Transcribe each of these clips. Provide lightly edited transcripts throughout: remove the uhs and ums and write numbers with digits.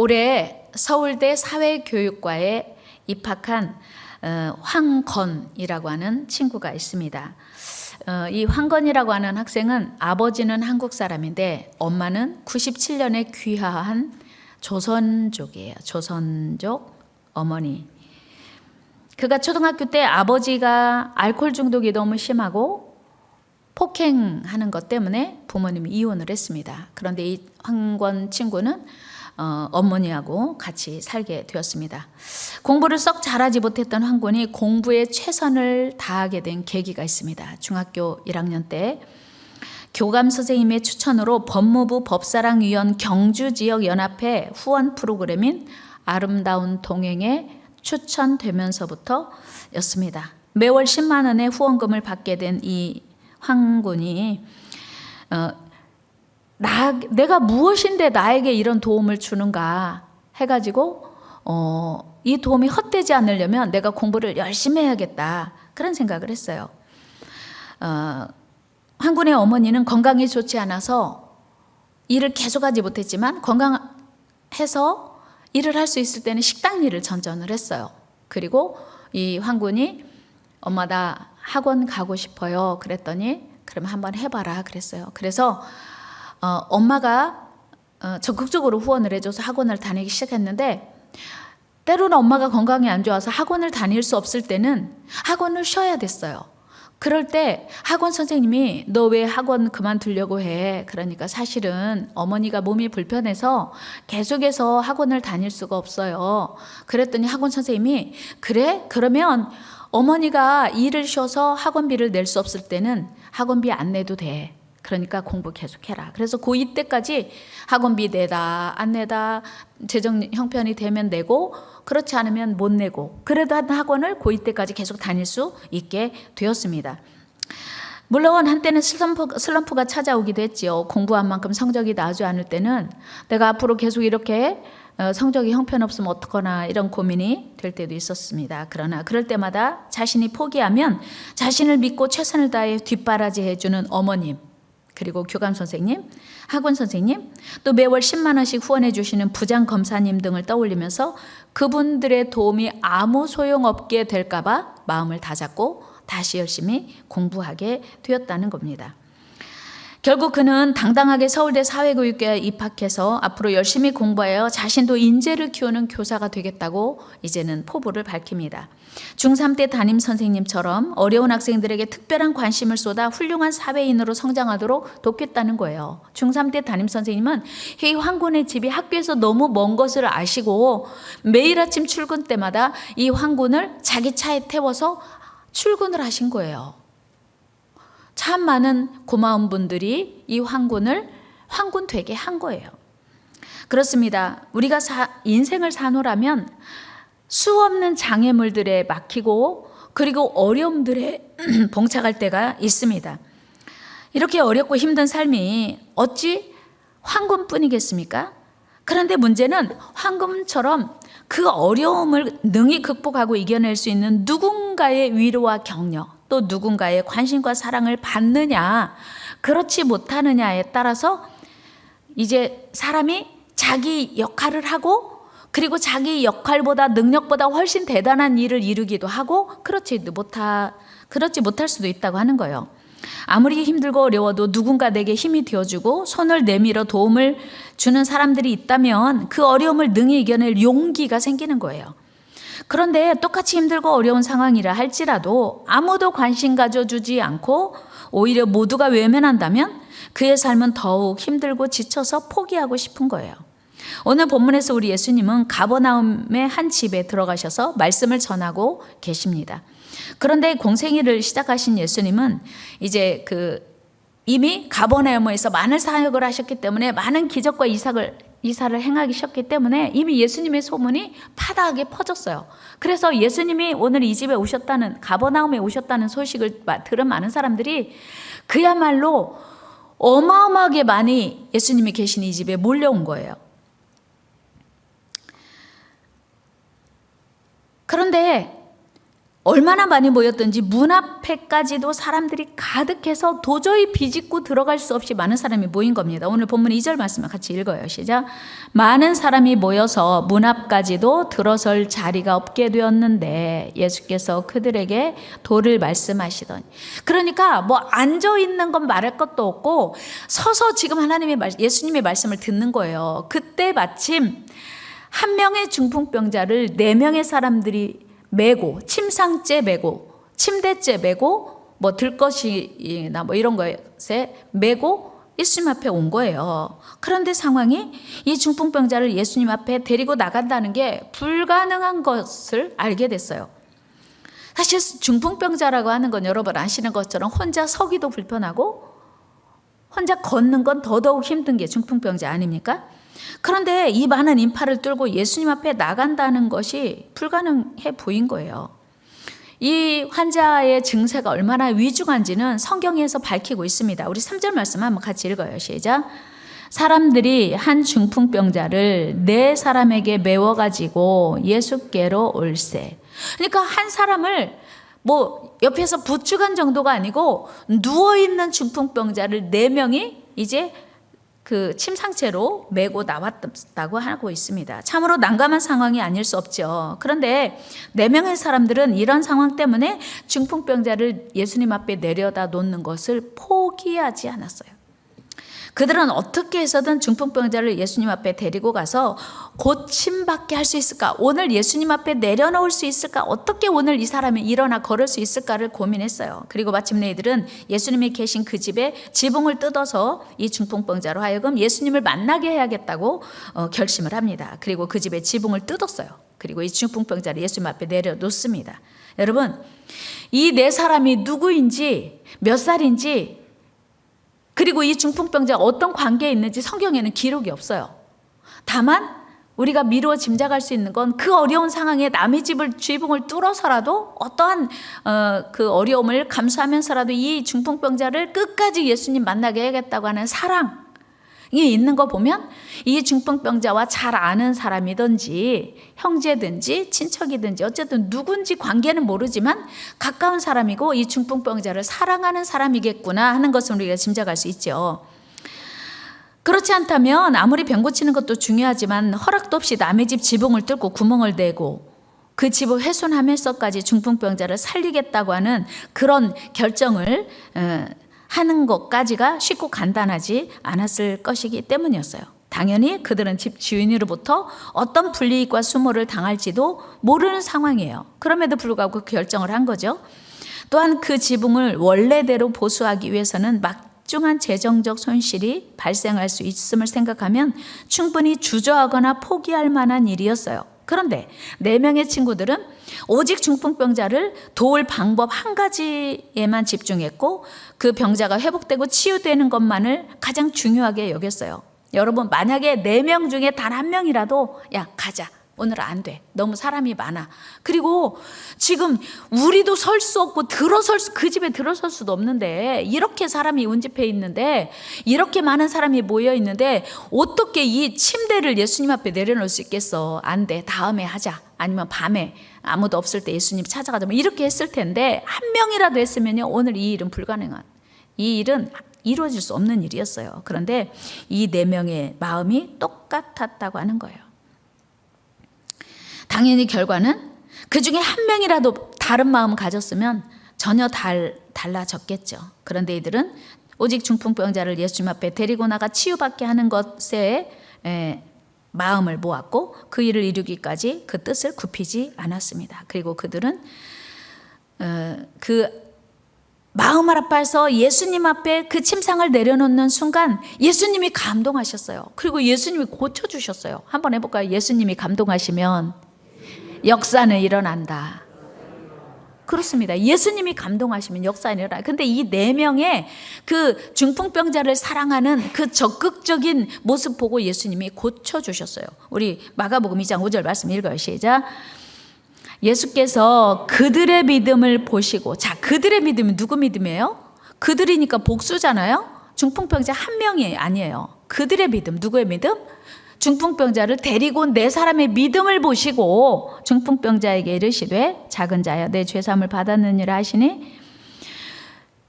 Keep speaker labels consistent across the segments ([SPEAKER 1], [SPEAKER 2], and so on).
[SPEAKER 1] 올해 서울대 사회교육과에 입학한 황건이라고 하는 친구가 있습니다. 이 황건이라고 하는 학생은 아버지는 한국 사람인데 엄마는 97년에 귀화한 조선족이에요. 조선족 어머니. 그가 초등학교 때 아버지가 알코올 중독이 너무 심하고 폭행하는 것 때문에 부모님이 이혼을 했습니다. 그런데 이 황건 친구는 어머니하고 같이 살게 되었습니다. 공부를 썩 잘하지 못했던 황군이 공부에 최선을 다하게 된 계기가 있습니다. 중학교 1학년 때 교감 선생님의 추천으로 법무부 법사랑위원 경주지역연합회 후원 프로그램인 아름다운 동행에 추천되면서부터였습니다. 매월 10만 원의 후원금을 받게 된 이 황군이 내가 무엇인데 나에게 이런 도움을 주는가 해가지고 이 도움이 헛되지 않으려면 내가 공부를 열심히 해야겠다 그런 생각을 했어요. 황군의 어머니는 건강이 좋지 않아서 일을 계속하지 못했지만 건강해서 일을 할 수 있을 때는 식당 일을 전전을 했어요. 그리고 이 황군이 엄마 나 학원 가고 싶어요 그랬더니 그러면 한번 해봐라 그랬어요. 그래서 엄마가 적극적으로 후원을 해줘서 학원을 다니기 시작했는데 때로는 엄마가 건강이 안 좋아서 학원을 다닐 수 없을 때는 학원을 쉬어야 됐어요. 그럴 때 학원 선생님이 너 왜 학원 그만두려고 해? 그러니까 사실은 어머니가 몸이 불편해서 계속해서 학원을 다닐 수가 없어요. 그랬더니 학원 선생님이 그래? 그러면 어머니가 일을 쉬어서 학원비를 낼 수 없을 때는 학원비 안 내도 돼. 그러니까 공부 계속해라. 그래서 고2 때까지 학원비 내다 안 내다 재정 형편이 되면 내고 그렇지 않으면 못 내고 그래도 학원을 고2 때까지 계속 다닐 수 있게 되었습니다. 물론 한때는 슬럼프가 찾아오기도 했지요. 공부한 만큼 성적이 나오지 않을 때는 내가 앞으로 계속 이렇게 성적이 형편없으면 어떡하나 이런 고민이 될 때도 있었습니다. 그러나 그럴 때마다 자신이 포기하면 자신을 믿고 최선을 다해 뒷바라지 해주는 어머님 그리고 교감 선생님, 학원 선생님, 또 매월 10만 원씩 후원해 주시는 부장 검사님 등을 떠올리면서 그분들의 도움이 아무 소용없게 될까 봐 마음을 다잡고 다시 열심히 공부하게 되었다는 겁니다. 결국 그는 당당하게 서울대 사회교육과에 입학해서 앞으로 열심히 공부하여 자신도 인재를 키우는 교사가 되겠다고 이제는 포부를 밝힙니다. 중3 때 담임 선생님처럼 어려운 학생들에게 특별한 관심을 쏟아 훌륭한 사회인으로 성장하도록 돕겠다는 거예요. 중3 때 담임 선생님은 이 황군의 집이 학교에서 너무 먼 것을 아시고 매일 아침 출근 때마다 이 황군을 자기 차에 태워서 출근을 하신 거예요. 참 많은 고마운 분들이 이 황군 되게 한 거예요. 그렇습니다. 우리가 인생을 사노라면 수없는 장애물들에 막히고 그리고 어려움들에 봉착할 때가 있습니다. 이렇게 어렵고 힘든 삶이 어찌 황군뿐이겠습니까? 그런데 문제는 황금처럼 그 어려움을 능히 극복하고 이겨낼 수 있는 누군가의 위로와 격려 또 누군가의 관심과 사랑을 받느냐 그렇지 못하느냐에 따라서 이제 사람이 자기 역할을 하고 그리고 자기 역할보다 능력보다 훨씬 대단한 일을 이루기도 하고 그렇지 못할 수도 있다고 하는 거예요. 아무리 힘들고 어려워도 누군가 내게 힘이 되어주고 손을 내밀어 도움을 주는 사람들이 있다면 그 어려움을 능히 이겨낼 용기가 생기는 거예요. 그런데 똑같이 힘들고 어려운 상황이라 할지라도 아무도 관심 가져주지 않고 오히려 모두가 외면한다면 그의 삶은 더욱 힘들고 지쳐서 포기하고 싶은 거예요. 오늘 본문에서 우리 예수님은 가버나움의 한 집에 들어가셔서 말씀을 전하고 계십니다. 그런데 공생애를 시작하신 예수님은 이제 이미 가버나움에서 많은 사역을 하셨기 때문에 많은 기적과 이사를 행하셨기 때문에 이미 예수님의 소문이 파다하게 퍼졌어요. 그래서 예수님이 오늘 이 집에 오셨다는 가버나움에 오셨다는 소식을 들은 많은 사람들이 그야말로 어마어마하게 많이 예수님이 계신 이 집에 몰려온 거예요. 그런데 얼마나 많이 모였던지 문 앞에까지도 사람들이 가득해서 도저히 비집고 들어갈 수 없이 많은 사람이 모인 겁니다. 오늘 본문 2절 말씀을 같이 읽어요. 시작. 많은 사람이 모여서 문 앞까지도 들어설 자리가 없게 되었는데 예수께서 그들에게 도를 말씀하시더니, 그러니까 뭐 앉아 있는 건 말할 것도 없고 서서 지금 예수님의 말씀을 듣는 거예요. 그때 마침 한 명의 중풍병자를 4명의 사람들이 메고, 침상째 메고, 침대째 메고, 뭐 들것이나 뭐 이런 것에 메고 예수님 앞에 온 거예요. 그런데 상황이 이 중풍병자를 예수님 앞에 데리고 나간다는 게 불가능한 것을 알게 됐어요. 사실 중풍병자라고 하는 건 여러분 아시는 것처럼 혼자 서기도 불편하고 혼자 걷는 건 더더욱 힘든 게 중풍병자 아닙니까? 그런데 이 많은 인파를 뚫고 예수님 앞에 나간다는 것이 불가능해 보인 거예요. 이 환자의 증세가 얼마나 위중한지는 성경에서 밝히고 있습니다. 우리 3절 말씀 한번 같이 읽어요. 시작. 사람들이 한 중풍병자를 4사람에게 메워가지고 예수께로 올세. 그러니까 한 사람을 뭐 옆에서 부축한 정도가 아니고 누워있는 중풍병자를 4명이 이제 그 침상채로 메고 나왔다고 하고 있습니다. 참으로 난감한 상황이 아닐 수 없죠. 그런데 4명의 사람들은 이런 상황 때문에 중풍병자를 예수님 앞에 내려다 놓는 것을 포기하지 않았어요. 그들은 어떻게 해서든 중풍병자를 예수님 앞에 데리고 가서 고침받게 할 수 있을까? 오늘 예수님 앞에 내려놓을 수 있을까? 어떻게 오늘 이 사람이 일어나 걸을 수 있을까를 고민했어요. 그리고 마침내 이들은 예수님이 계신 그 집에 지붕을 뜯어서 이 중풍병자로 하여금 예수님을 만나게 해야겠다고 결심을 합니다. 그리고 그 집에 지붕을 뜯었어요. 그리고 이 중풍병자를 예수님 앞에 내려놓습니다. 여러분, 이 4사람이 누구인지 몇 살인지 그리고 이 중풍병자가 어떤 관계에 있는지 성경에는 기록이 없어요. 다만 우리가 미루어 짐작할 수 있는 건 그 어려운 상황에 남의 집을 지붕을 뚫어서라도 어떠한 그 어려움을 감수하면서라도 이 중풍병자를 끝까지 예수님 만나게 해야겠다고 하는 사랑이 있는 거 보면 이 중풍병자와 잘 아는 사람이든지 형제든지 친척이든지 어쨌든 누군지 관계는 모르지만 가까운 사람이고 이 중풍병자를 사랑하는 사람이겠구나 하는 것을 우리가 짐작할 수 있죠. 그렇지 않다면 아무리 병 고치는 것도 중요하지만 허락도 없이 남의 집 지붕을 뚫고 구멍을 내고 그 집을 훼손하면서까지 중풍병자를 살리겠다고 하는 그런 결정을 하는 것까지가 쉽고 간단하지 않았을 것이기 때문이었어요. 당연히 그들은 집 주인으로부터 어떤 불이익과 수모를 당할지도 모르는 상황이에요. 그럼에도 불구하고 그 결정을 한 거죠. 또한 그 지붕을 원래대로 보수하기 위해서는 막중한 재정적 손실이 발생할 수 있음을 생각하면 충분히 주저하거나 포기할 만한 일이었어요. 그런데 4명의 친구들은 오직 중풍병자를 도울 방법 한 가지에만 집중했고 그 병자가 회복되고 치유되는 것만을 가장 중요하게 여겼어요. 여러분, 만약에 4명 중에 단 1명이라도 야 가자, 오늘 안 돼, 너무 사람이 많아, 그리고 지금 우리도 설 수 없고 그 집에 들어설 수도 없는데 이렇게 사람이 운집해 있는데 이렇게 많은 사람이 모여 있는데 어떻게 이 침대를 예수님 앞에 내려놓을 수 있겠어? 안 돼, 다음에 하자, 아니면 밤에 아무도 없을 때 예수님 찾아가자, 뭐 이렇게 했을 텐데 1명이라도 했으면요 오늘 이 일은 불가능한, 이 일은 이루어질 수 없는 일이었어요. 그런데 이 4명의 마음이 똑같았다고 하는 거예요. 당연히 결과는 그 중에 1명이라도 다른 마음을 가졌으면 전혀 달라졌겠죠. 그런데 이들은 오직 중풍병자를 예수님 앞에 데리고 나가 치유받게 하는 것에 마음을 모았고 그 일을 이루기까지 그 뜻을 굽히지 않았습니다. 그리고 그들은 그 마음을 아파서 예수님 앞에 그 침상을 내려놓는 순간 예수님이 감동하셨어요. 그리고 예수님이 고쳐주셨어요. 한번 해볼까요? 예수님이 감동하시면 역사는 일어난다. 그렇습니다. 예수님이 감동하시면 역사는 일어나요. 근데 이 4명의 그 중풍병자를 사랑하는 그 적극적인 모습 보고 예수님이 고쳐주셨어요. 우리 마가복음 2장 5절 말씀 읽어요. 시작. 예수께서 그들의 믿음을 보시고, 자, 그들의 믿음이 누구 믿음이에요? 그들이니까 복수잖아요. 중풍병자 1명이 아니에요. 그들의 믿음, 누구의 믿음? 중풍병자를 데리고 온 네 사람의 믿음을 보시고 중풍병자에게 이르시되 작은 자여 내 죄사함을 받았느니라 하시니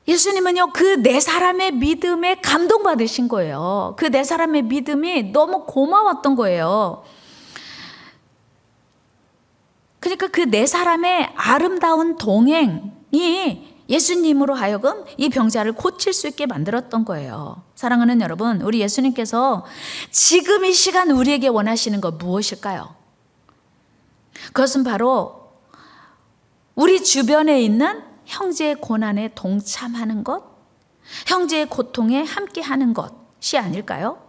[SPEAKER 1] 예수님은요 그 네 사람의 믿음에 감동받으신 거예요. 그 네 사람의 믿음이 너무 고마웠던 거예요. 그러니까 그 네 사람의 아름다운 동행이 예수님으로 하여금 이 병자를 고칠 수 있게 만들었던 거예요. 사랑하는 여러분, 우리 예수님께서 지금 이 시간 우리에게 원하시는 것 무엇일까요? 그것은 바로 우리 주변에 있는 형제의 고난에 동참하는 것, 형제의 고통에 함께하는 것이 아닐까요?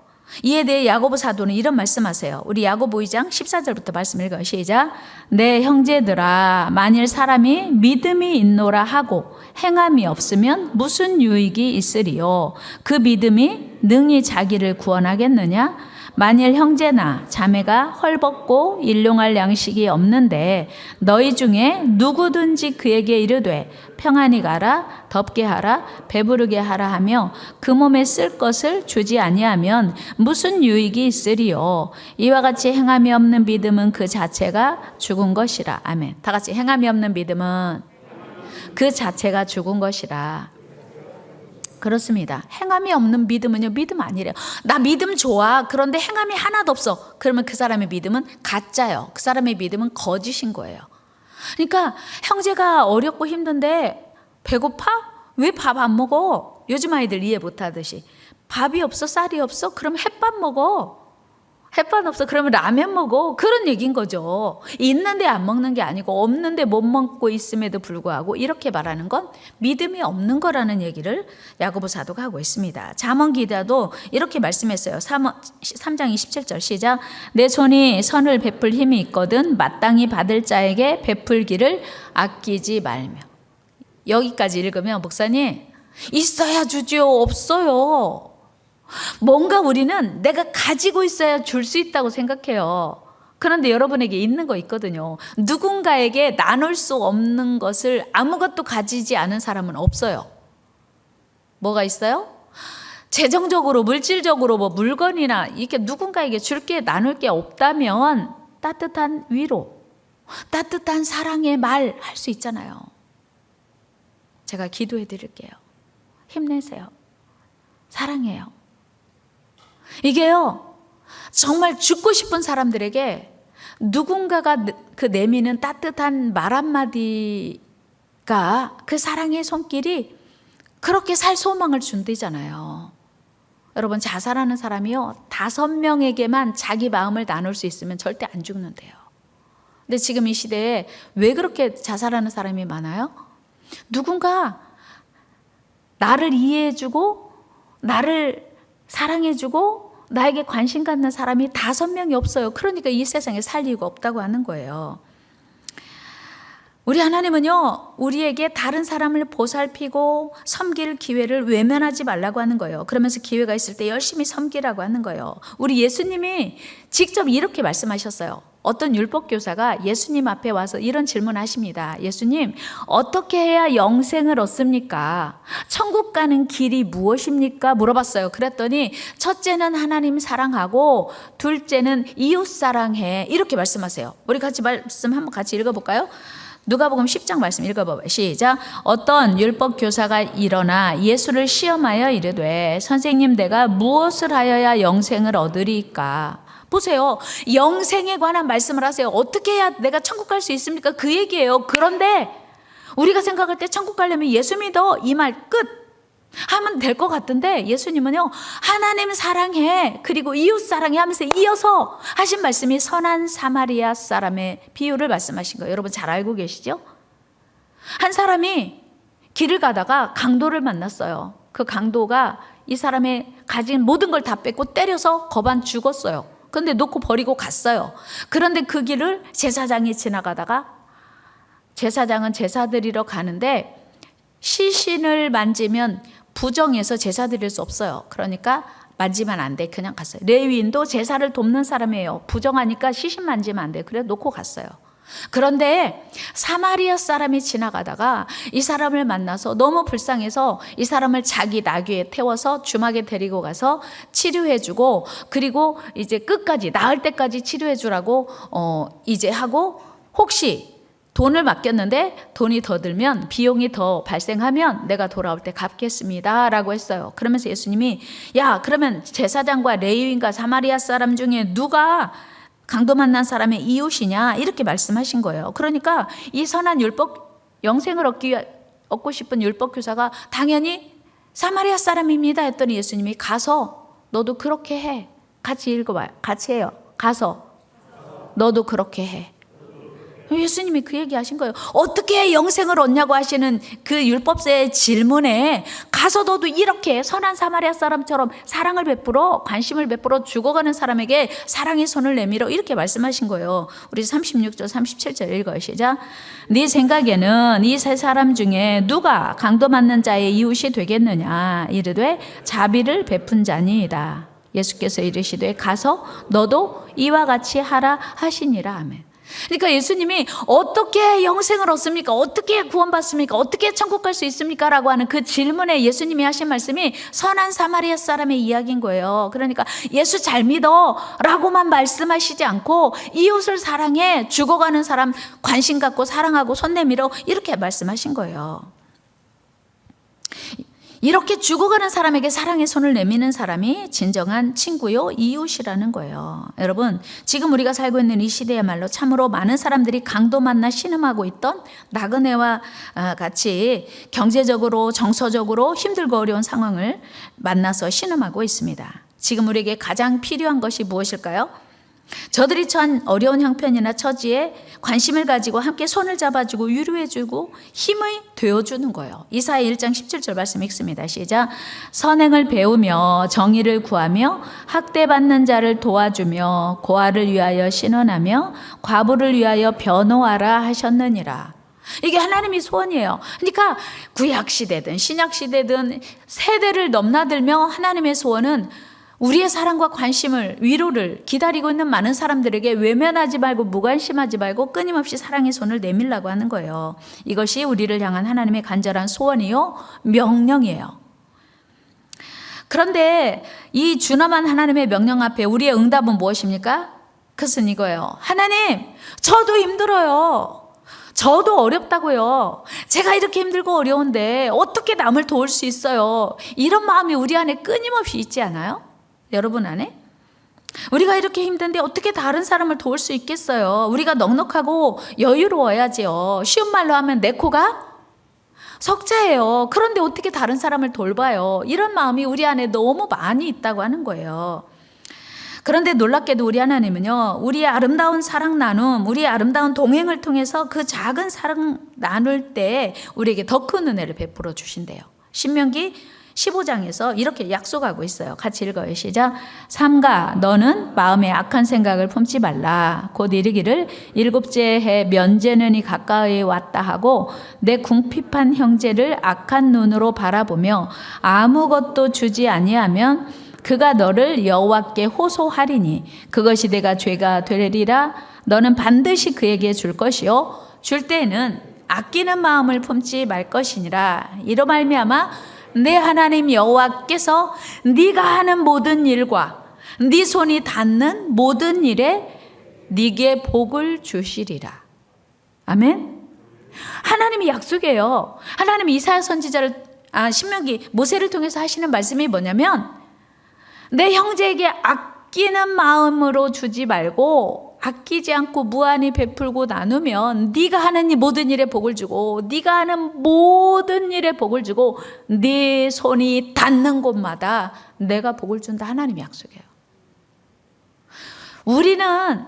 [SPEAKER 1] 이에 대해 야고보 사도는 이런 말씀하세요. 우리 야고보 2장 14절부터 말씀 읽어요. 시작. 내 형제들아 만일 사람이 믿음이 있노라 하고 행함이 없으면 무슨 유익이 있으리요? 그 믿음이 능히 자기를 구원하겠느냐? 만일 형제나 자매가 헐벗고 일용할 양식이 없는데 너희 중에 누구든지 그에게 이르되 평안히 가라 덥게 하라 배부르게 하라 하며 그 몸에 쓸 것을 주지 아니하면 무슨 유익이 있으리요? 이와 같이 행함이 없는 믿음은 그 자체가 죽은 것이라. 아멘. 다 같이 행함이 없는 믿음은 그 자체가 죽은 것이라. 그렇습니다. 행함이 없는 믿음은요, 믿음 아니래요. 나 믿음 좋아. 그런데 행함이 하나도 없어. 그러면 그 사람의 믿음은 가짜예요. 그 사람의 믿음은 거짓인 거예요. 그러니까 형제가 어렵고 힘든데 배고파? 왜 밥 안 먹어? 요즘 아이들 이해 못하듯이. 밥이 없어? 쌀이 없어? 그럼 햇밥 먹어. 햇반 없어? 그러면 라면 먹어. 그런 얘기인 거죠. 있는데 안 먹는 게 아니고 없는데 못 먹고 있음에도 불구하고 이렇게 말하는 건 믿음이 없는 거라는 얘기를 야고보 사도가 하고 있습니다. 잠언 기자도 이렇게 말씀했어요. 3장 27절 시작. 내 손이 선을 베풀 힘이 있거든 마땅히 받을 자에게 베풀기를 아끼지 말며. 여기까지 읽으면 목사님 있어야 주죠. 없어요. 뭔가 우리는 내가 가지고 있어야 줄 수 있다고 생각해요. 그런데 여러분에게 있는 거 있거든요. 누군가에게 나눌 수 없는 것을 아무것도 가지지 않은 사람은 없어요. 뭐가 있어요? 재정적으로, 물질적으로 뭐 물건이나 이렇게 누군가에게 줄 게 나눌 게 없다면 따뜻한 위로, 따뜻한 사랑의 말 할 수 있잖아요. 제가 기도해 드릴게요. 힘내세요. 사랑해요. 이게요, 정말 죽고 싶은 사람들에게 누군가가 그 내미는 따뜻한 말 한마디가 그 사랑의 손길이 그렇게 살 소망을 준대잖아요. 여러분, 자살하는 사람이요, 5명에게만 자기 마음을 나눌 수 있으면 절대 안 죽는데요. 근데 지금 이 시대에 왜 그렇게 자살하는 사람이 많아요? 누군가 나를 이해해주고 나를 사랑해주고 나에게 관심 갖는 사람이 5명이 없어요. 그러니까 이 세상에 살 이유가 없다고 하는 거예요. 우리 하나님은요, 우리에게 다른 사람을 보살피고 섬길 기회를 외면하지 말라고 하는 거예요. 그러면서 기회가 있을 때 열심히 섬기라고 하는 거예요. 우리 예수님이 직접 이렇게 말씀하셨어요. 어떤 율법교사가 예수님 앞에 와서 이런 질문하십니다. 예수님, 어떻게 해야 영생을 얻습니까? 천국 가는 길이 무엇입니까? 물어봤어요. 그랬더니 첫째는 하나님 사랑하고 둘째는 이웃 사랑해. 이렇게 말씀하세요. 우리 같이 말씀 한번 같이 읽어볼까요? 누가복음 10장 말씀 읽어봐요. 시작. 어떤 율법교사가 일어나 예수를 시험하여 이르되 선생님 내가 무엇을 하여야 영생을 얻으리까? 보세요. 영생에 관한 말씀을 하세요. 어떻게 해야 내가 천국 갈 수 있습니까? 그 얘기예요. 그런데 우리가 생각할 때 천국 가려면 예수 믿어 이 말 끝 하면 될 것 같은데 예수님은요, 하나님 사랑해 그리고 이웃 사랑해 하면서 이어서 하신 말씀이 선한 사마리아 사람의 비유를 말씀하신 거예요. 여러분 잘 알고 계시죠? 한 사람이 길을 가다가 강도를 만났어요. 그 강도가 이 사람의 가진 모든 걸 다 뺏고 때려서 거반 죽었어요. 그런데 놓고 버리고 갔어요. 그런데 그 길을 제사장이 지나가다가 제사장은 제사 드리러 가는데 시신을 만지면 부정해서 제사 드릴 수 없어요. 그러니까 만지면 안 돼. 그냥 갔어요. 레위인도 제사를 돕는 사람이에요. 부정하니까 시신 만지면 안 돼. 그래 놓고 갔어요. 그런데 사마리아 사람이 지나가다가 이 사람을 만나서 너무 불쌍해서 이 사람을 자기 나귀에 태워서 주막에 데리고 가서 치료해주고, 그리고 이제 끝까지 나을 때까지 치료해주라고 이제 하고, 혹시 돈을 맡겼는데 돈이 더 들면, 비용이 더 발생하면 내가 돌아올 때 갚겠습니다 라고 했어요. 그러면서 예수님이, 야, 그러면 제사장과 레위인과 사마리아 사람 중에 누가 강도 만난 사람의 이웃이냐, 이렇게 말씀하신 거예요. 그러니까 이 선한 율법, 영생을 얻고 싶은 율법 교사가 당연히 사마리아 사람입니다 했더니 예수님이, 가서 너도 그렇게 해. 같이 읽어봐요. 같이 해요. 가서 너도 그렇게 해. 예수님이 그 얘기 하신 거예요. 어떻게 영생을 얻냐고 하시는 그 율법사의 질문에, 가서 너도 이렇게 선한 사마리아 사람처럼 사랑을 베풀어, 관심을 베풀어, 죽어가는 사람에게 사랑의 손을 내밀어, 이렇게 말씀하신 거예요. 우리 36절 37절 읽어요. 시작. 네 생각에는 이 세 사람 중에 누가 강도 맞는 자의 이웃이 되겠느냐. 이르되 자비를 베푼 자니이다. 예수께서 이르시되 가서 너도 이와 같이 하라 하시니라. 아멘. 그러니까 예수님이 어떻게 영생을 얻습니까? 어떻게 구원받습니까? 어떻게 천국 갈 수 있습니까? 라고 하는 그 질문에 예수님이 하신 말씀이 선한 사마리아 사람의 이야기인 거예요. 그러니까 예수 잘 믿어 라고만 말씀하시지 않고, 이웃을 사랑해, 죽어가는 사람 관심 갖고 사랑하고 손 내밀어, 이렇게 말씀하신 거예요. 이렇게 죽어가는 사람에게 사랑의 손을 내미는 사람이 진정한 친구요, 이웃이라는 거예요. 여러분, 지금 우리가 살고 있는 이 시대야말로 참으로 많은 사람들이 강도 만나 신음하고 있던 나그네와 같이 경제적으로, 정서적으로 힘들고 어려운 상황을 만나서 신음하고 있습니다. 지금 우리에게 가장 필요한 것이 무엇일까요? 저들이 처한 어려운 형편이나 처지에 관심을 가지고 함께 손을 잡아주고 위로해주고 힘을 되어주는 거예요. 이사야 1장 17절 말씀 읽습니다. 시작. 선행을 배우며 정의를 구하며 학대받는 자를 도와주며 고아를 위하여 신원하며 과부를 위하여 변호하라 하셨느니라. 이게 하나님의 소원이에요. 그러니까 구약시대든 신약시대든 세대를 넘나들며 하나님의 소원은 우리의 사랑과 관심을, 위로를 기다리고 있는 많은 사람들에게 외면하지 말고, 무관심하지 말고 끊임없이 사랑의 손을 내밀라고 하는 거예요. 이것이 우리를 향한 하나님의 간절한 소원이요, 명령이에요. 그런데 이 준엄한 하나님의 명령 앞에 우리의 응답은 무엇입니까? 그것은 이거예요. 하나님, 저도 힘들어요. 저도 어렵다고요. 제가 이렇게 힘들고 어려운데 어떻게 남을 도울 수 있어요? 이런 마음이 우리 안에 끊임없이 있지 않아요? 여러분 안에? 우리가 이렇게 힘든데 어떻게 다른 사람을 도울 수 있겠어요? 우리가 넉넉하고 여유로워야지요. 쉬운 말로 하면 내 코가 석자예요. 그런데 어떻게 다른 사람을 돌봐요? 이런 마음이 우리 안에 너무 많이 있다고 하는 거예요. 그런데 놀랍게도 우리 하나님은요, 우리의 아름다운 사랑 나눔, 우리의 아름다운 동행을 통해서 그 작은 사랑 나눌 때 우리에게 더 큰 은혜를 베풀어 주신대요. 신명기 15장에서 이렇게 약속하고 있어요. 같이 읽어요. 시작. 삼가 너는 마음에 악한 생각을 품지 말라. 곧 이르기를 일곱째 해 면제는이 가까이 왔다 하고 내 궁핍한 형제를 악한 눈으로 바라보며 아무것도 주지 아니하면 그가 너를 여호와께 호소하리니 그것이 내가 죄가 되리라. 너는 반드시 그에게 줄 것이요 줄 때에는 아끼는 마음을 품지 말 것이니라. 이로 말미암아 내 하나님 여호와께서 네가 하는 모든 일과 네 손이 닿는 모든 일에 네게 복을 주시리라. 아멘. 하나님이 약속이에요. 하나님이 이사야 선지자를 신명기 모세를 통해서 하시는 말씀이 뭐냐면, 내 형제에게 아끼는 마음으로 주지 말고 아끼지 않고 무한히 베풀고 나누면 네가 하는 이 모든 일에 복을 주고 네가 하는 모든 일에 복을 주고 네 손이 닿는 곳마다 내가 복을 준다. 하나님의 약속이에요. 우리는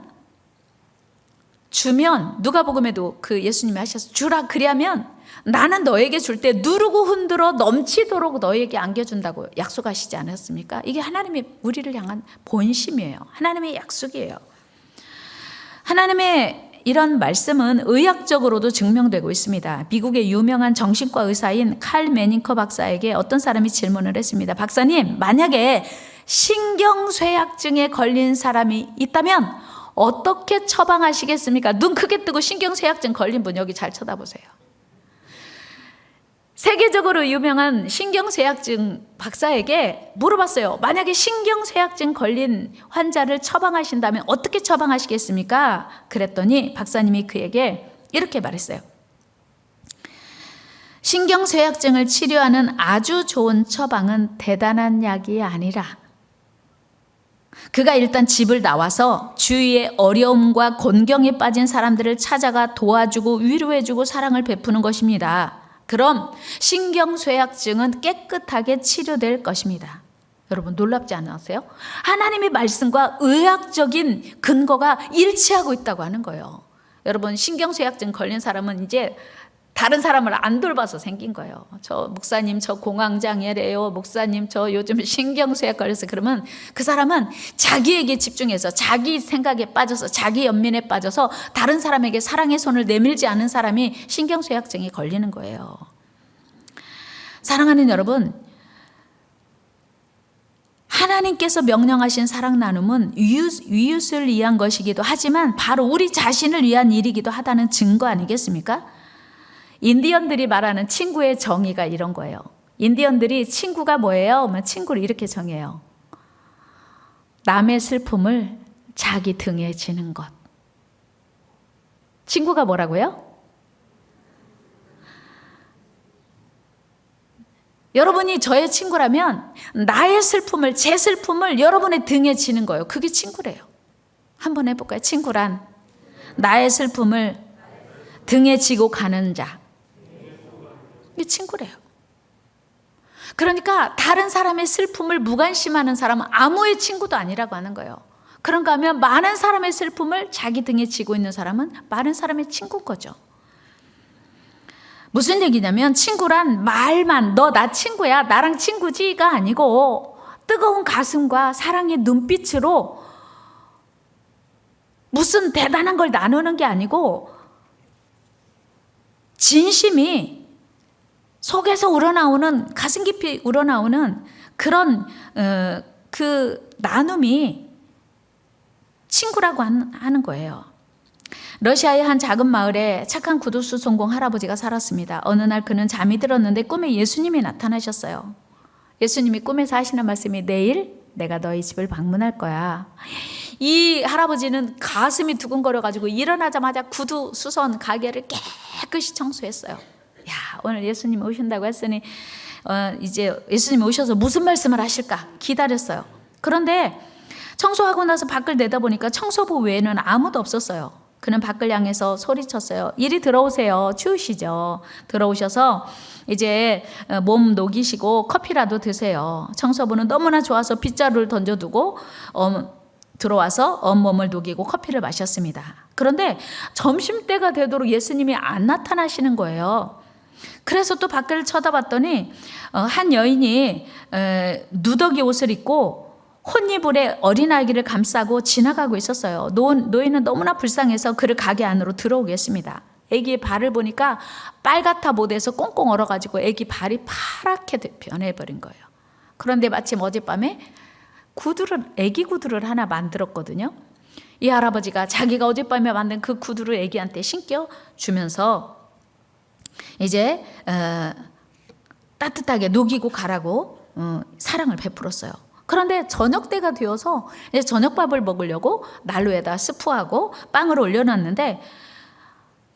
[SPEAKER 1] 주면, 누가복음에도 그 예수님이 하셔서 주라 그리하면 나는 너에게 줄 때 누르고 흔들어 넘치도록 너에게 안겨준다고 약속하시지 않았습니까? 이게 하나님의 우리를 향한 본심이에요. 하나님의 약속이에요. 하나님의 이런 말씀은 의학적으로도 증명되고 있습니다. 미국의 유명한 정신과 의사인 칼 매닝커 박사에게 어떤 사람이 질문을 했습니다. 박사님, 만약에 신경쇠약증에 걸린 사람이 있다면 어떻게 처방하시겠습니까? 눈 크게 뜨고 신경쇠약증 걸린 분 여기 잘 쳐다보세요. 세계적으로 유명한 신경쇠약증 박사에게 물어봤어요. 만약에 신경쇠약증 걸린 환자를 처방하신다면 어떻게 처방하시겠습니까? 그랬더니 박사님이 그에게 이렇게 말했어요. 신경쇠약증을 치료하는 아주 좋은 처방은 대단한 약이 아니라 그가 일단 집을 나와서 주위의 어려움과 곤경에 빠진 사람들을 찾아가 도와주고 위로해주고 사랑을 베푸는 것입니다. 그럼 신경쇠약증은 깨끗하게 치료될 것입니다. 여러분 놀랍지 않으세요? 하나님의 말씀과 의학적인 근거가 일치하고 있다고 하는 거예요. 여러분 신경쇠약증 걸린 사람은 이제 다른 사람을 안 돌봐서 생긴 거예요. 저 목사님 저 공황장애래요. 목사님 저 요즘 신경쇠약 걸려서 그러면 그 사람은 자기에게 집중해서 자기 생각에 빠져서 자기 연민에 빠져서 다른 사람에게 사랑의 손을 내밀지 않은 사람이 신경쇠약증에 걸리는 거예요. 사랑하는 여러분, 하나님께서 명령하신 사랑 나눔은 이웃을 위한 것이기도 하지만 바로 우리 자신을 위한 일이기도 하다는 증거 아니겠습니까? 인디언들이 말하는 친구의 정의가 이런 거예요. 인디언들이 친구가 뭐예요? 친구를 이렇게 정해요. 남의 슬픔을 자기 등에 지는 것. 친구가 뭐라고요? 여러분이 저의 친구라면 나의 슬픔을, 제 슬픔을 여러분의 등에 지는 거예요. 그게 친구래요. 한번 해볼까요? 친구란 나의 슬픔을 등에 지고 가는 자. 이게 친구래요. 그러니까 다른 사람의 슬픔을 무관심하는 사람은 아무의 친구도 아니라고 하는 거예요. 그런가 하면 많은 사람의 슬픔을 자기 등에 지고 있는 사람은 많은 사람의 친구인 거죠. 무슨 얘기냐면 친구란 말만 너 나 친구야 나랑 친구지가 아니고 뜨거운 가슴과 사랑의 눈빛으로 무슨 대단한 걸 나누는 게 아니고 진심이 속에서 우러나오는 가슴 깊이 우러나오는 그런 그 나눔이 친구라고 하는 거예요. 러시아의 한 작은 마을에 착한 구두수 전공 할아버지가 살았습니다. 어느 날 그는 잠이 들었는데 꿈에 예수님이 나타나셨어요. 예수님이 꿈에서 하시는 말씀이 내일 내가 너희 집을 방문할 거야. 이 할아버지는 가슴이 두근거려가지고 일어나자마자 구두 수선 가게를 깨끗이 청소했어요. 야, 오늘 예수님 오신다고 했으니 이제 예수님 오셔서 무슨 말씀을 하실까 기다렸어요. 그런데 청소하고 나서 밖을 내다보니까 청소부 외에는 아무도 없었어요. 그는 밖을 향해서 소리쳤어요. 이리 들어오세요. 추우시죠? 들어오셔서 이제 몸 녹이시고 커피라도 드세요. 청소부는 너무나 좋아서 빗자루를 던져두고 들어와서 온몸을 녹이고 커피를 마셨습니다. 그런데 점심때가 되도록 예수님이 안 나타나시는 거예요. 그래서 또 밖을 쳐다봤더니 한 여인이 누더기 옷을 입고 혼이불에 어린아기를 감싸고 지나가고 있었어요. 노인은 너무나 불쌍해서 그를 가게 안으로 들어오게 했습니다. 아기의 발을 보니까 빨갛다 못해서 꽁꽁 얼어가지고 아기 발이 파랗게 변해버린 거예요. 그런데 마침 어젯밤에 아기 구두를 하나 만들었거든요. 이 할아버지가 자기가 어젯밤에 만든 그 구두를 아기한테 신겨 주면서 이제 따뜻하게 녹이고 가라고 사랑을 베풀었어요. 그런데 저녁 때가 되어서 이제 저녁밥을 먹으려고 난로에다 스프하고 빵을 올려놨는데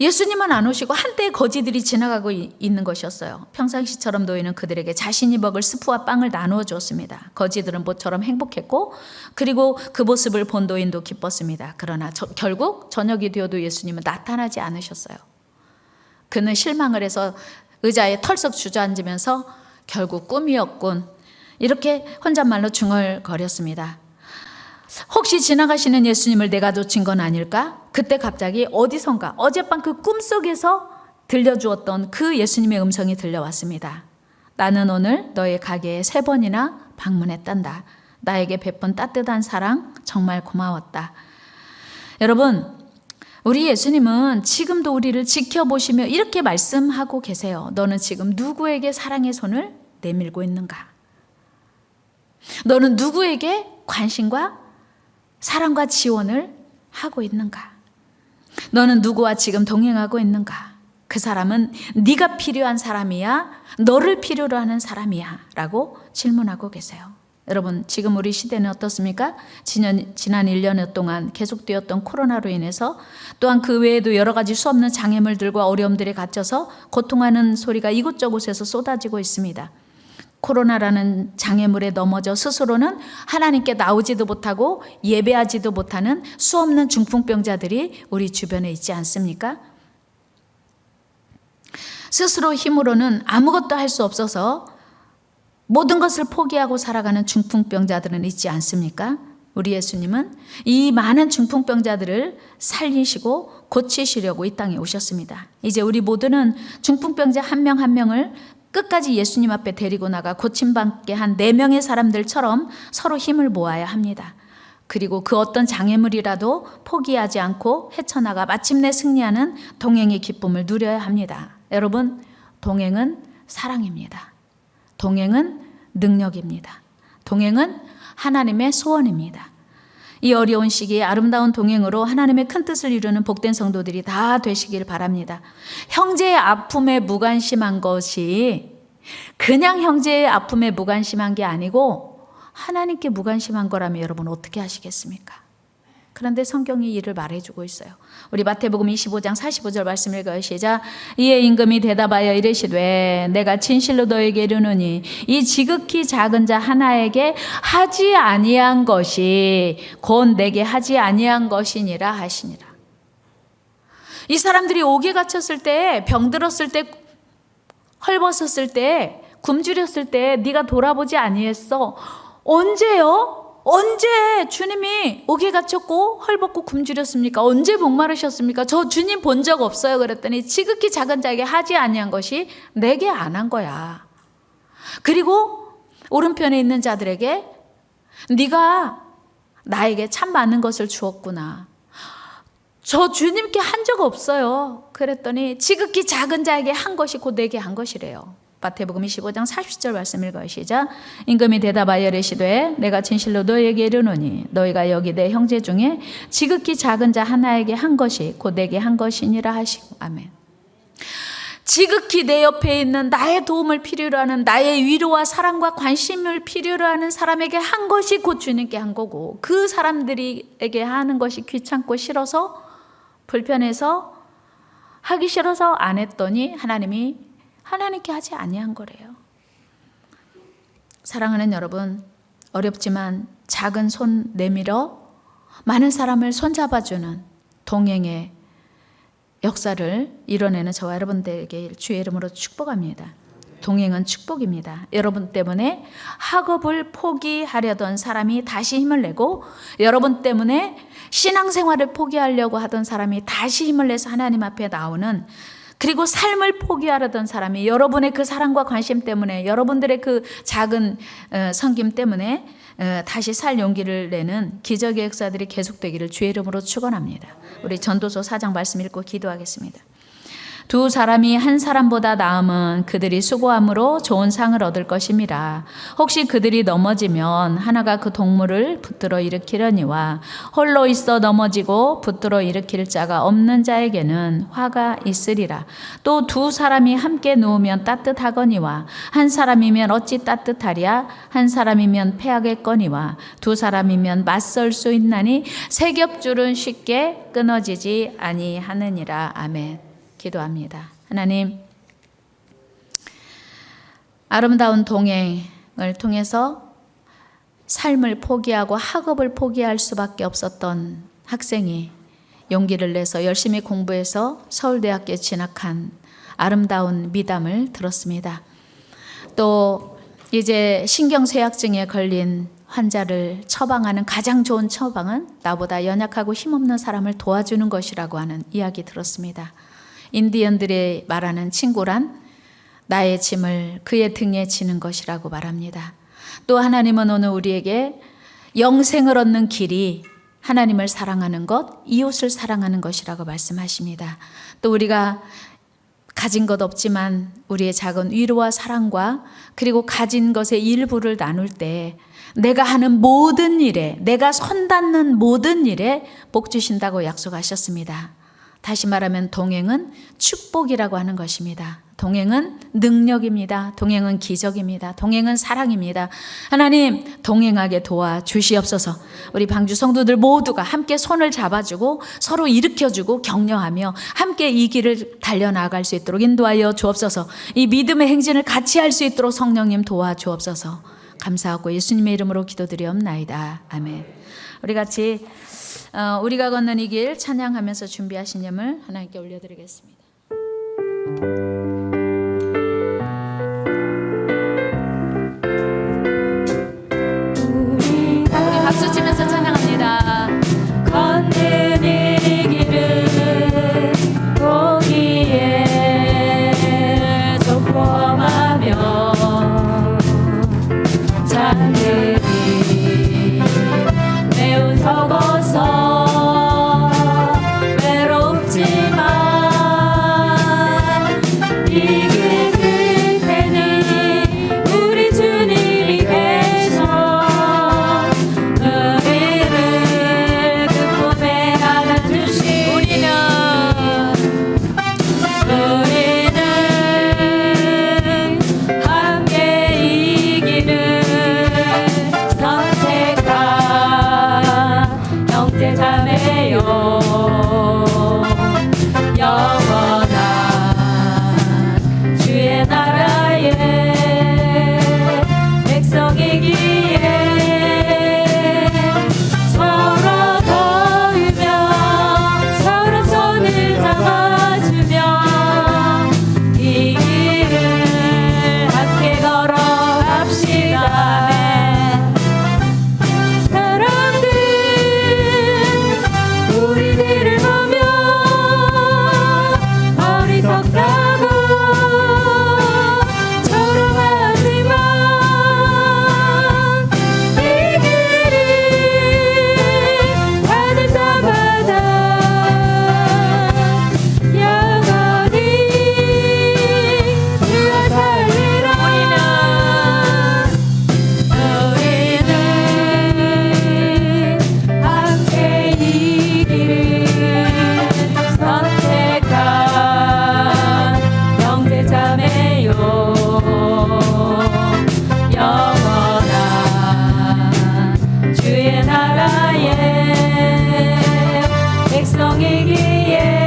[SPEAKER 1] 예수님은 안 오시고 한때의 거지들이 지나가고 있는 것이었어요. 평상시처럼 노인은 그들에게 자신이 먹을 스프와 빵을 나누어 주었습니다. 거지들은 모처럼 행복했고 그리고 그 모습을 본 노인도 기뻤습니다. 그러나 결국 저녁이 되어도 예수님은 나타나지 않으셨어요. 그는 실망을 해서 의자에 털썩 주저앉으면서 결국 꿈이었군 이렇게 혼잣말로 중얼거렸습니다. 혹시 지나가시는 예수님을 내가 놓친 건 아닐까? 그때 갑자기 어디선가 어젯밤 그 꿈속에서 들려주었던 그 예수님의 음성이 들려왔습니다. 나는 오늘 너의 가게에 3번이나 방문했단다. 나에게 베푼 따뜻한 사랑 정말 고마웠다. 여러분, 우리 예수님은 지금도 우리를 지켜보시며 이렇게 말씀하고 계세요. 너는 지금 누구에게 사랑의 손을 내밀고 있는가? 너는 누구에게 관심과 사랑과 지원을 하고 있는가? 너는 누구와 지금 동행하고 있는가? 그 사람은 네가 필요한 사람이야? 너를 필요로 하는 사람이야? 라고 질문하고 계세요. 여러분, 지금 우리 시대는 어떻습니까? 지난 1년 동안 계속되었던 코로나로 인해서 또한 그 외에도 여러 가지 수없는 장애물들과 어려움들에 갇혀서 고통하는 소리가 이곳저곳에서 쏟아지고 있습니다. 코로나라는 장애물에 넘어져 스스로는 하나님께 나오지도 못하고 예배하지도 못하는 수없는 중풍병자들이 우리 주변에 있지 않습니까? 스스로 힘으로는 아무것도 할 수 없어서 모든 것을 포기하고 살아가는 중풍병자들은 있지 않습니까? 우리 예수님은 이 많은 중풍병자들을 살리시고 고치시려고 이 땅에 오셨습니다. 이제 우리 모두는 중풍병자 한 명 한 명을 끝까지 예수님 앞에 데리고 나가 고침받게 한 4명의 사람들처럼 서로 힘을 모아야 합니다. 그리고 그 어떤 장애물이라도 포기하지 않고 헤쳐나가 마침내 승리하는 동행의 기쁨을 누려야 합니다. 여러분, 동행은 사랑입니다. 동행은 능력입니다. 동행은 하나님의 소원입니다. 이 어려운 시기에 아름다운 동행으로 하나님의 큰 뜻을 이루는 복된 성도들이 다 되시길 바랍니다. 형제의 아픔에 무관심한 것이 그냥 형제의 아픔에 무관심한 게 아니고 하나님께 무관심한 거라면 여러분 어떻게 하시겠습니까? 그런데 성경이 이를 말해주고 있어요. 우리 마태복음 25장 45절 말씀 읽어요. 시작. 이에 임금이 대답하여 이르시되 내가 진실로 너에게 이르노니 이 지극히 작은 자 하나에게 하지 아니한 것이 곧 내게 하지 아니한 것이니라 하시니라. 이 사람들이 옥에 갇혔을 때, 병들었을 때, 헐벗었을 때, 굶주렸을 때 네가 돌아보지 아니했어. 언제요? 언제 주님이 옥에 갇혔고 헐벗고 굶주렸습니까? 언제 목마르셨습니까? 저 주님 본 적 없어요. 그랬더니 지극히 작은 자에게 하지 아니한 것이 내게 안 한 거야. 그리고 오른편에 있는 자들에게 네가 나에게 참 많은 것을 주었구나. 저 주님께 한 적 없어요. 그랬더니 지극히 작은 자에게 한 것이 곧 내게 한 것이래요. 마태복음 25장 40절 말씀 읽어요. 시작. 임금이 대답하여 이르시되 내가 진실로 너희에게 이르노니 너희가 여기 내 형제 중에 지극히 작은 자 하나에게 한 것이 곧 내게 한 것이니라 하시고. 아멘. 지극히 내 옆에 있는 나의 도움을 필요로 하는, 나의 위로와 사랑과 관심을 필요로 하는 사람에게 한 것이 곧 주님께 한 거고, 그 사람들에게 하는 것이 귀찮고 싫어서 불편해서 하기 싫어서 안 했더니 하나님께 하지 아니한 거래요. 사랑하는 여러분, 어렵지만 작은 손 내밀어 많은 사람을 손잡아주는 동행의 역사를 이뤄내는 저와 여러분들에게 주의 이름으로 축복합니다. 동행은 축복입니다. 여러분 때문에 학업을 포기하려던 사람이 다시 힘을 내고, 여러분 때문에 신앙생활을 포기하려고 하던 사람이 다시 힘을 내서 하나님 앞에 나오는, 그리고 삶을 포기하려던 사람이 여러분의 그 사랑과 관심 때문에, 여러분들의 그 작은 섬김 때문에 다시 살 용기를 내는 기적의 역사들이 계속되기를 주의 이름으로 축원합니다. 우리 전도서 4장 말씀 읽고 기도하겠습니다. 두 사람이 한 사람보다 나음은 그들이 수고함으로 좋은 상을 얻을 것임이라. 혹시 그들이 넘어지면 하나가 그 동물을 붙들어 일으키려니와 홀로 있어 넘어지고 붙들어 일으킬 자가 없는 자에게는 화가 있으리라. 또 두 사람이 함께 누우면 따뜻하거니와 한 사람이면 어찌 따뜻하랴. 한 사람이면 패하겠거니와 두 사람이면 맞설 수 있나니 세 겹줄은 쉽게 끊어지지 아니하느니라. 아멘. 기도합니다. 하나님, 아름다운 동행을 통해서 삶을 포기하고 학업을 포기할 수밖에 없었던 학생이 용기를 내서 열심히 공부해서 서울대학교에 진학한 아름다운 미담을 들었습니다. 또 이제 신경쇠약증에 걸린 환자를 처방하는 가장 좋은 처방은 나보다 연약하고 힘없는 사람을 도와주는 것이라고 하는 이야기 들었습니다. 인디언들이 말하는 친구란 나의 짐을 그의 등에 지는 것이라고 말합니다. 또 하나님은 오늘 우리에게 영생을 얻는 길이 하나님을 사랑하는 것, 이웃을 사랑하는 것이라고 말씀하십니다. 또 우리가 가진 것 없지만 우리의 작은 위로와 사랑과 그리고 가진 것의 일부를 나눌 때 내가 하는 모든 일에, 내가 손닿는 모든 일에 복 주신다고 약속하셨습니다. 다시 말하면 동행은 축복이라고 하는 것입니다. 동행은 능력입니다. 동행은 기적입니다. 동행은 사랑입니다. 하나님, 동행하게 도와주시옵소서. 우리 방주 성도들 모두가 함께 손을 잡아주고 서로 일으켜주고 격려하며 함께 이 길을 달려나갈 수 있도록 인도하여 주옵소서. 이 믿음의 행진을 같이 할 수 있도록 성령님 도와주옵소서. 감사하고 예수님의 이름으로 기도드리옵나이다. 아멘. 우리 같이 우리가 걷는 이 길 찬양하면서 준비하신 예물 하나님께 올려드리겠습니다. 우리 박수 치면서 찬양합니다. 걷는 이 길을 보기에 조금하며 잔들이 매우 적어서 외롭지만 이 길 끝에는 우리 주님이 계셔 우리를 그 품에 안아주시 우리는 함께 이 길을 선택한 형제자매요 영원한 주의 나라의 백성이기에 서로 도우며 서로 손을 잡아주며 이 길을 함께 걸어갑시다. 사람들 우리들을 보며 어리석다고 조롱하지만 이 길이 하늘 저마다 영원히 주와 살리라. 우리는 함께 이 길을 선택한 형제자매요 영원한 주의 나라의 백성이기에